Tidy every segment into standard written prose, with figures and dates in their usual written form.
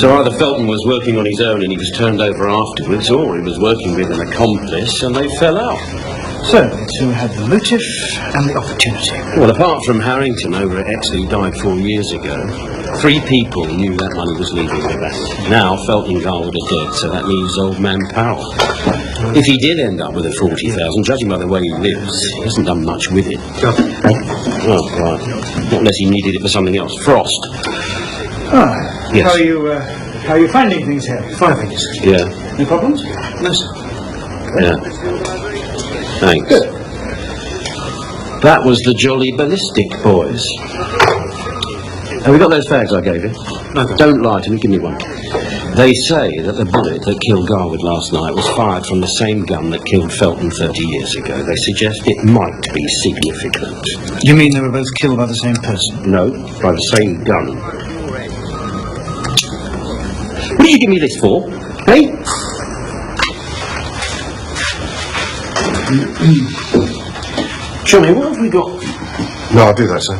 So either Felton was working on his own and he was turned over afterwards, or he was working with an accomplice and they fell out. So, the two had the motive and the opportunity. Well, apart from Harrington over at Exeter, who died 4 years ago, 3 people knew that money was leaving the bank. Now, Felton and Garwood are dead, so that leaves old man Powell. If he did end up with the 40,000, judging by the way he lives, he hasn't done much with it. Oh, right. Not unless he needed it for something else. Frost. Ah, yes. How are you finding things here? 5 minutes. Yeah. No problems? No, sir. Yeah. Thanks. Good. That was the Jolly Ballistic boys. Have we got those fags I gave you? No. Don't lie to me, give me one. They say that the bullet that killed Garwood last night was fired from the same gun that killed Felton 30 years ago. They suggest it might be significant. You mean they were both killed by the same person? No, by the same gun. What did you give me this for? Hey? Johnny, what have we got? No, I'll do that, sir.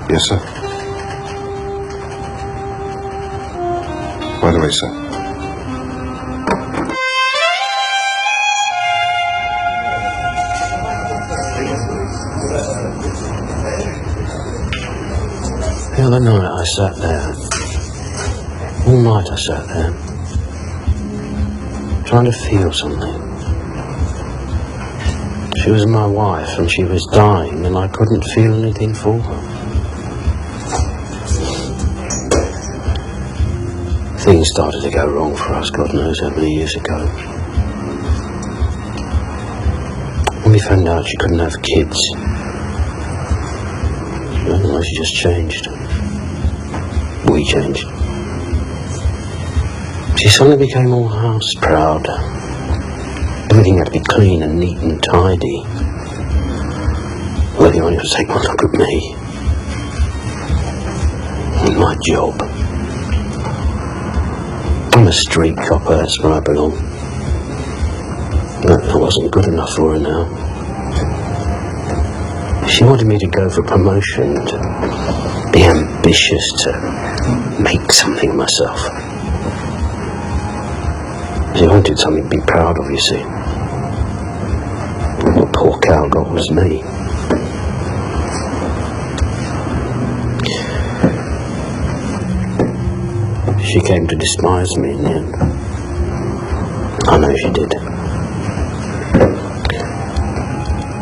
Yes, sir. By the way, sir. The other night I sat there. All night I sat there. Trying to feel something. She was my wife and she was dying and I couldn't feel anything for her. Things started to go wrong for us, God knows how many years ago. When we found out she couldn't have kids, I don't know, she just changed. We changed. She suddenly became all house proud. Everything had to be clean and neat and tidy. Well, you only have to take one look at me. And my job. I'm a street copper, that's where I belong. No, I wasn't good enough for her now. She wanted me to go for promotion, to be ambitious, to make something of myself. She wanted something to be proud of, you see. What poor cow got was me. She came to despise me in the end. I know she did.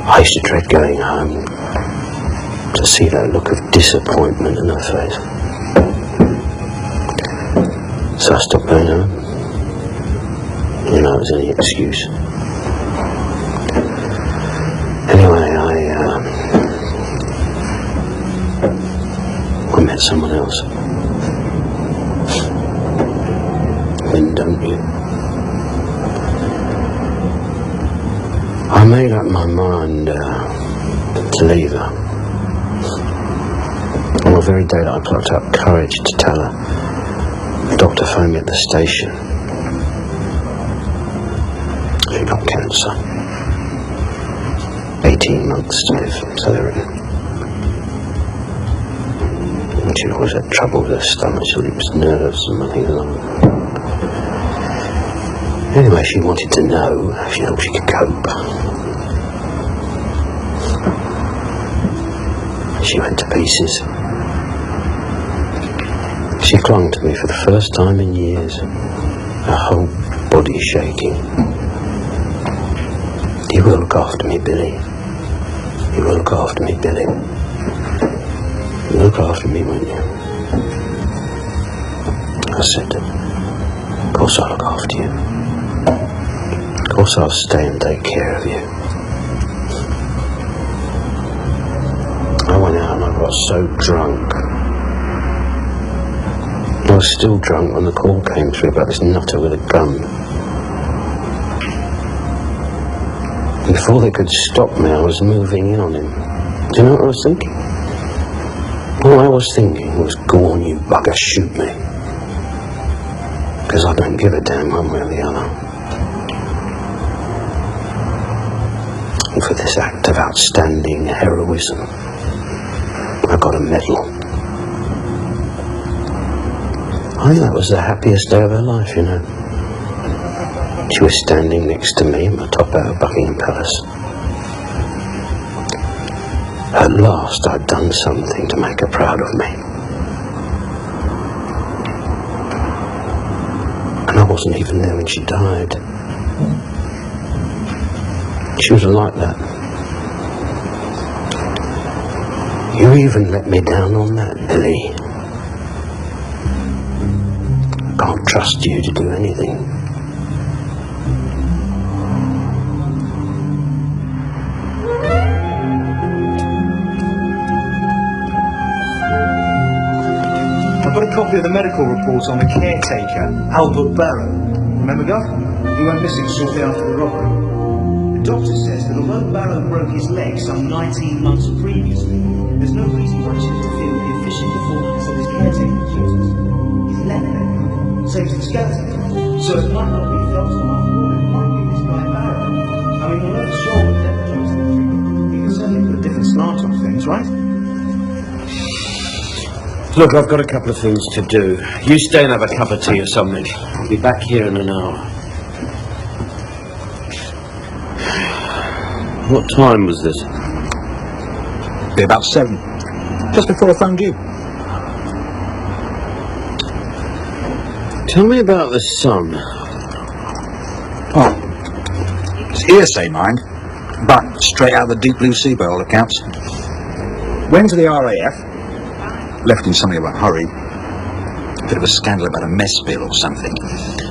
I used to dread going home to see that look of disappointment in her face. So I stopped going home. You know, it was any excuse. Anyway, I met someone else. When don't you? I made up my mind to leave her. On the very day that I plucked up courage to tell her, the doctor phoned me at the station. She got cancer. 18 months to live, so they reckon. And she always had trouble with her stomach, she was nerves and nothing along. Anyway, she wanted to know if she thought she could cope. She went to pieces. She clung to me for the first time in years, her whole body shaking. You will look after me, Billy. You will look after me, Billy. You'll look after me, won't you? I said, of course I'll look after you. Of course I'll stay and take care of you. I went out and I got so drunk. I was still drunk when the call came through about this nutter with a gun. Before they could stop me, I was moving in on him. Do you know what I was thinking? All I was thinking was, go on, you bugger, shoot me. Because I don't give a damn one way or the other. And for this act of outstanding heroism, I got got a medal. I think that was the happiest day of her life, you know. She was standing next to me in my top out of Buckingham Palace. At last I'd done something to make her proud of me. And I wasn't even there when she died. She was like that. You even let me down on that, Billy. I can't trust you to do anything. I've got a copy of the medical report on the caretaker, Albert Barrow. Remember, Gov? He went missing shortly after the robbery. The doctor says that although Barrow broke his leg some 19 months previously, there's no reason why he should interfere with the efficient performance of his caretaking duties. His left leg, same as the skeleton. So it might not be Felton after all, it might be this guy Barrow. I mean, we're not sure what Dr. Johnson thinking. He can certainly put a different slant on things, right? Look, I've got a couple of things to do. You stay and have a cup of tea or something. I'll be back here in an hour. What time was this? Be about 7. Just before I phoned you. Tell me about the son. Oh, it's hearsay, mind. But straight out of the deep blue sea by all accounts. Went to the RAF. Left in something of a hurry. Bit of a scandal about a mess bill or something.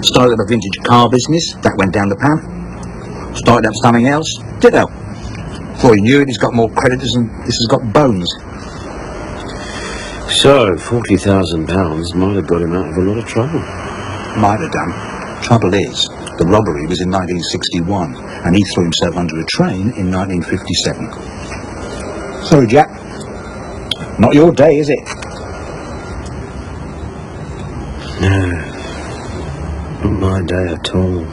Started up a vintage car business. That went down the pan. Started up something else. Ditto. Before you knew it, he's got more creditors than this has got bones. So, £40,000 might have got him out of a lot of trouble. Might have done. Trouble is, the robbery was in 1961, and he threw himself under a train in 1957. Sorry, Jack. Not your day, is it? No, not my day at all.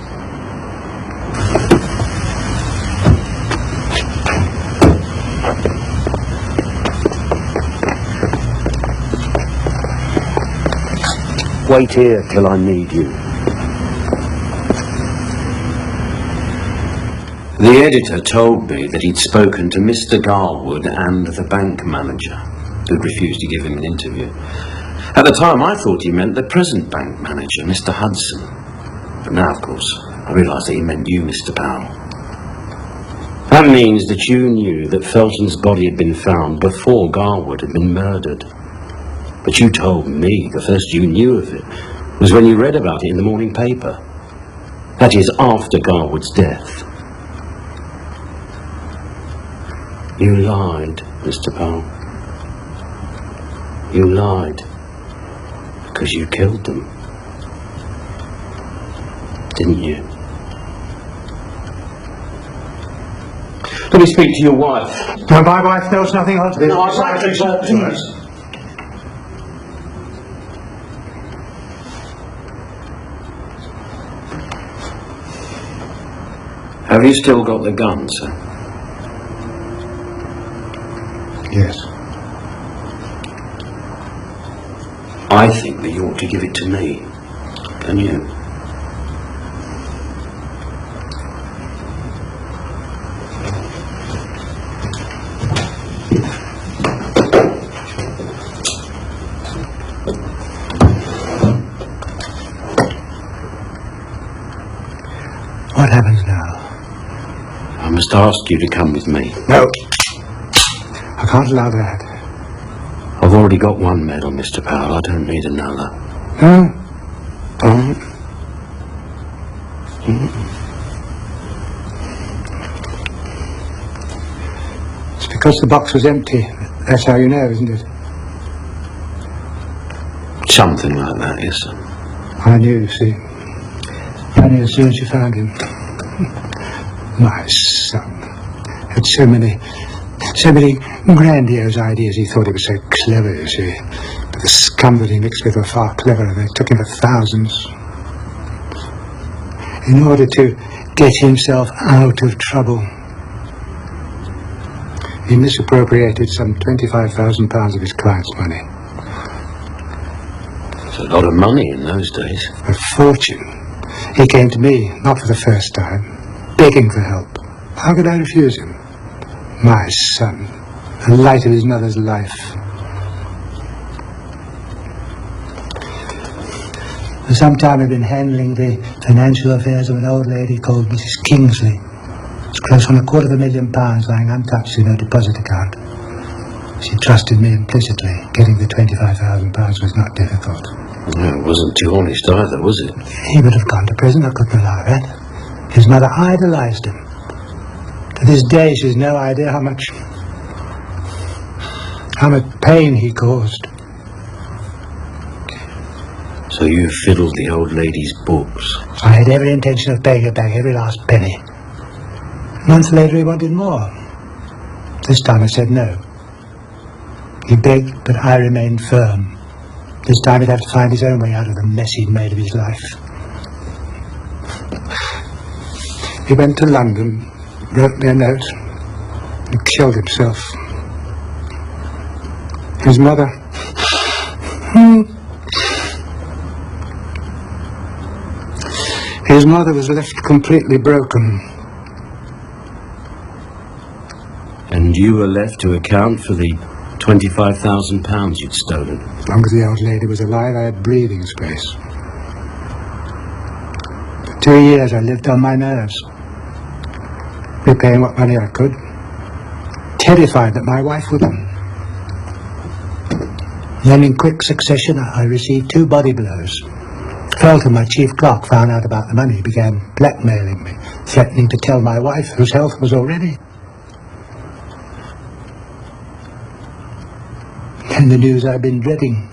Wait here till I need you. The editor told me that he'd spoken to Mr. Garwood and the bank manager, who'd refused to give him an interview. At the time, I thought he meant the present bank manager, Mr. Hudson. But now, of course, I realised that he meant you, Mr. Powell. That means that you knew that Felton's body had been found before Garwood had been murdered. But you told me the first you knew of it was when you read about it in the morning paper. That is, after Garwood's death. You lied, Mr. Powell. You lied because you killed them, didn't you? Let me speak to your wife. No, my wife knows nothing of this. No, I'd like to talk to her. Have you still got the gun, sir? Yes. I think that you ought to give it to me. Can you? What happens now? I must ask you to come with me. No. I can't allow that. I've already got one medal, Mr. Powell. I don't need another. No? It's because the box was empty. That's how you know, isn't it? Something like that, yes, sir. I knew, you see. I knew as soon as you found him. My son had so many grandiose ideas. He thought he was so clever, you see. But the scum that he mixed with were far cleverer. They took him for thousands. In order to get himself out of trouble. He misappropriated some £25,000 of his client's money. It's a lot of money in those days. A fortune. He came to me, not for the first time, begging for help. How could I refuse him? My son, the light of his mother's life. For some time I've been handling the financial affairs of an old lady called Mrs. Kingsley. It's close on £250,000 lying untouched in her deposit account. She trusted me implicitly. Getting the £25,000 was not difficult. No, it wasn't too honest either, was it? He would have gone to prison, I couldn't allow that. His mother idolized him. To this day she has no idea how much pain he caused. So you fiddled the old lady's books. I had every intention of paying her back every last penny. A month later he wanted more. This time I said no. He begged, but I remained firm. This time he'd have to find his own way out of the mess he'd made of his life. He went to London, wrote me a note, and killed himself. His mother... His mother was left completely broken. And you were left to account for the £25,000 you'd stolen. As long as the old lady was alive, I had breathing space. For 2 years I lived on my nerves, repaying what money I could, terrified that my wife would. Then in quick succession I received 2 body blows. Felton, my chief clerk, found out about the money, began blackmailing me, threatening to tell my wife, whose health was already. And the news I've been dreading.